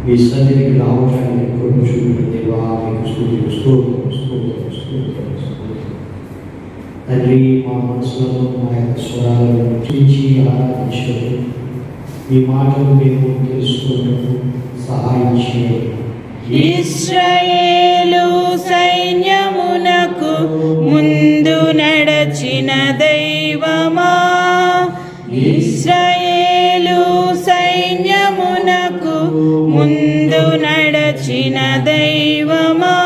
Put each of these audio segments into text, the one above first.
మీ సన్నిధికి రావడానికి కృప చూపిన దేవా మీకు తండ్రి, మా మనసులను మా యొక్క స్వరాలను రక్షించి ఆరాధించడం, మీ మాటలు మేము తెలుసుకోవడం సహాయం చేయండి. ఇశ్రాయేలు సైన్యమునకు ముందు నడచిన దైవమా, ఇశ్రాయేలు సైన్యమునకు ముందు నడచిన దైవమా,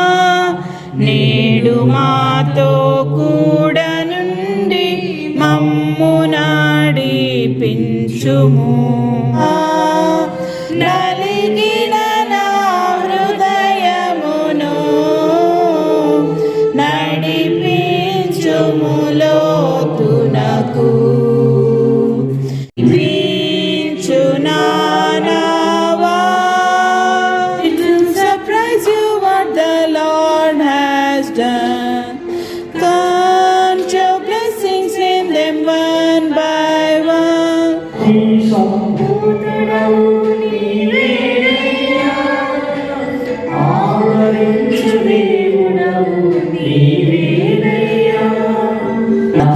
నేడు మాతో కూడా నుండి మమ్ము నడిపించుము. నలిగిన నా హృదయమును నడిపించుము లోతునకు.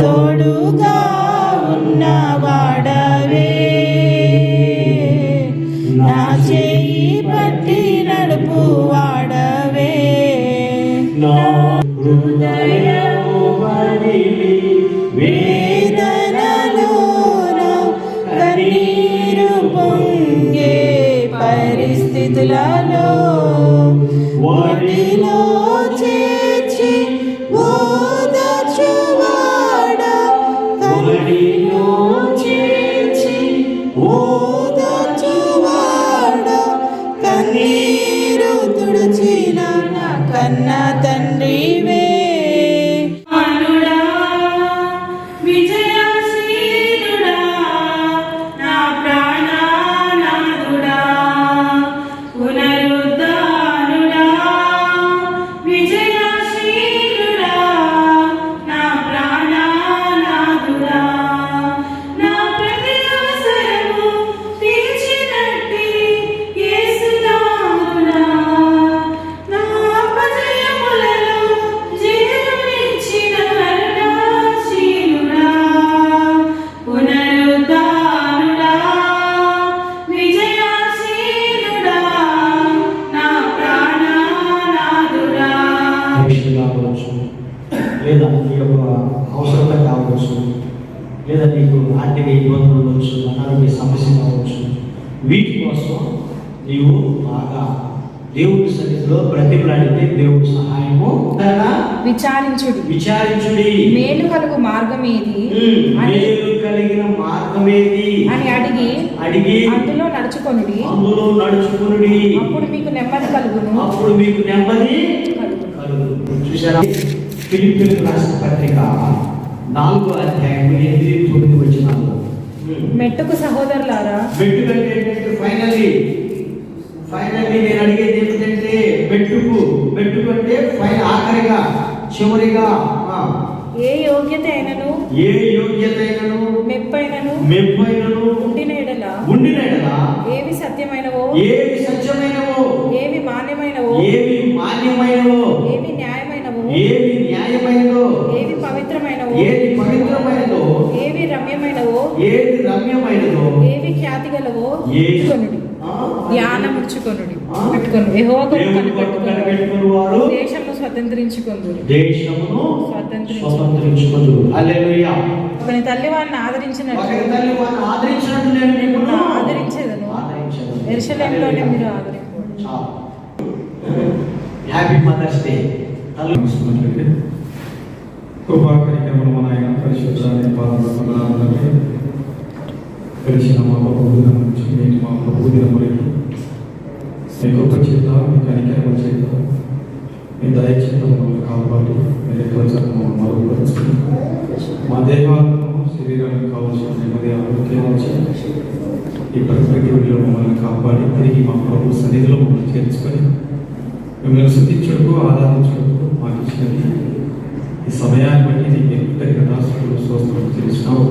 తోడుగా ఉన్నవాడవే, నా చేయి పట్టి నడుపు వాడవే, నా హృదయము వదిలి వేదనలోన కన్నీరు పొంగే పరిస్థితులలో వాటిలో చేర్చి ఓదార్చువాడా, వాటిలో చేర్చి ఓదార్చువాడా, కన్నీరు తుడిచిన నా కన్న తండ్రివే. లేదా నీ యొక్క అవసరత కావచ్చు, లేదా నీకు ఆర్థిక ఇబ్బందులు ఉండవచ్చు, అనారోగ్య సమస్య కావచ్చు, వీటి కోసం నీవు బాగా దేవుడి సన్నిధిలో బ్రతిమలాడితే దేవుడి సహాయము విచారించుడి. మేలు కలుగు మార్గం ఏది, మేలు కలిగిన మార్గం ఏది అని అడిగి అందులో నడుచుకొనుడి. అప్పుడు మీకు నెమ్మది కలుగును. చూసారా, ఫిలిప్పీయులకు రాసిన పత్రిక 4వ అధ్యాయం 8-9 వచనాలు. మెట్టుకు సహోదరులారా, మెట్టు అంటే ఏంటంటే ఫైనల్లీ నేను అడిగేది ఏమిటంటే మెట్టుకు అంటే ఆఖరిగా చివరిగా ఏ యోగ్యత అయినను మెప్పైనను ఉండిన ఎడల ఏవి సత్యమైనవో ఏవి మాన్యమైనవో ఏవి న్యాయమైనవో ఏవి పవిత్రమైనవో ఏవి రమ్యమైనదో ఏవి ఖ్యాతి గలవో ధ్యానముచ్చుకొనుడి. దేశము స్వతంత్రించుకొందురు. ఒకని తల్లి వారిని ఆదరించినట్టు నేను ఆదరించేదను. యెరూషలేములోనే మీరు ఆదరించండి. Happy mother's day. కృపాకరికరములు మన ఆయన పరిశుద్ధాన్ని పాదపడుతున్నాను. కలిసిన మా ప్రభువు నుంచి నేను మా ప్రభువు దినములకి మీ గొప్ప చేత, మీ కనికరమ చేత, మీ దయ చేత మమ్మల్ని కాపాడి మీరు ఎక్కువ మరుగుపరుచుకుని మా దేహాలను శరీరానికి కావాల్సిన నెమ్మది ఆరోగ్యం ఈ ప్రకృతిలో మమ్మల్ని కాపాడి తిరిగి మా ప్రభు సన్నిధిలో మమ్మల్ని చేర్చుకొని మిమ్మల్ని స్తుతించుటకు ఆరాధించుటకు మాకు ఇచ్చినది ఈ సమయాన్ని బట్టి నీకు ఎంతటి కథాస్తులు స్వస్థం చేసినావు.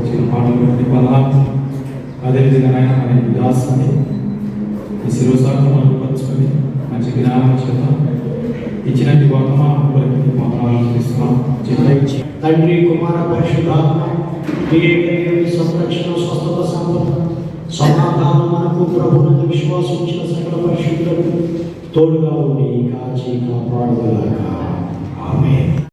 చిన్న పాటలు బట్టి బలా అదేవిధంగా ఆయన మన దాసాన్ని ఈ శిరోసాలను పంచుకొని మంచి జ్ఞానం చేత ఇచ్చినట్టు వర్తమానం కొరకు వందనాలు చేస్తున్నాం. తండ్రి కుమార పరిశుద్ధాత్మ మీ యొక్క దేవుని సంరక్షణ స్వస్థత సంపద సమాధానం మనకు ప్రభునందు విశ్వాసం ఉంచిన సకల పరిశుద్ధులకు తోడుగా ఉండి కాచి కాపాడుగాక. ఆమేన్.